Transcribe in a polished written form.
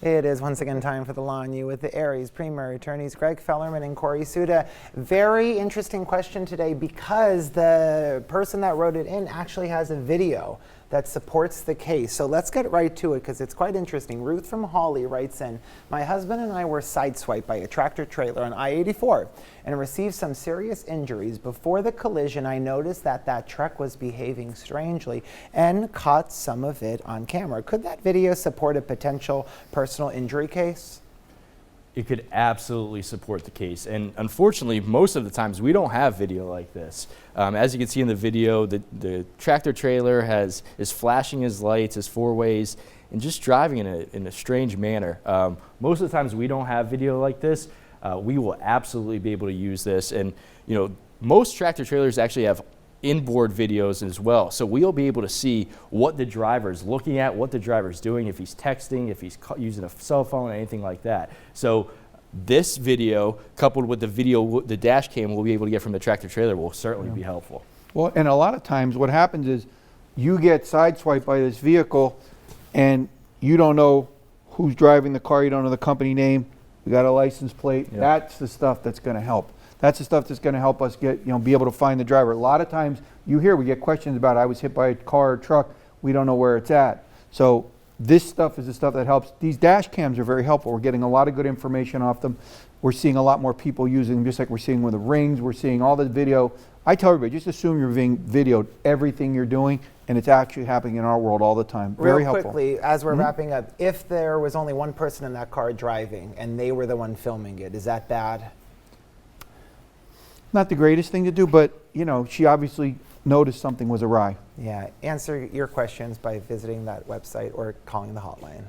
It is once again time for the Law on You with the Aries Premier attorneys Greg Fellerman and Corey Suda. Very interesting question today because the person that wrote it in actually has a video that supports the case. So let's get right to it because it's quite interesting. Ruth from Hawley writes in, my husband and I were sideswiped by a tractor trailer on I-84 and received some serious injuries. Before the collision, I noticed that that truck was behaving strangely and caught some of it on camera. Could that video support a potential personal injury case? It could absolutely support the case. And unfortunately, most of the times we don't have video like this. As you can see in the video, the tractor trailer is flashing his lights, his four ways, and just driving in a strange manner. Most of the times we don't have video like this. We will absolutely be able to use this. And you know, most tractor trailers actually have inboard videos as well. So we'll be able to see what the driver's looking at, what the driver's doing, if he's texting, if he's using a cell phone, anything like that. So this video, coupled with the video, the dash cam we'll be able to get from the tractor trailer will certainly be helpful. Well, and a lot of times what happens is you get sideswiped by this vehicle and you don't know who's driving the car, you don't know the company name, you got a license plate. Yeah. That's the stuff that's going to help. That's the stuff that's going to help us get, be able to find the driver. A lot of times we get questions about, I was hit by a car or truck, we don't know where it's at. So this stuff is the stuff that helps. These dash cams are very helpful. We're getting a lot of good information off them. We're seeing a lot more people using them, just like we're seeing with the rings, we're seeing all the video. I tell everybody, just assume you're being videoed everything you're doing, and it's actually happening in our world all the time. Very helpful. Real quickly, as we're wrapping up, if there was only one person in that car driving and they were the one filming it, is that bad? Not the greatest thing to do, but she obviously noticed something was awry. Yeah, answer your questions by visiting that website or calling the hotline.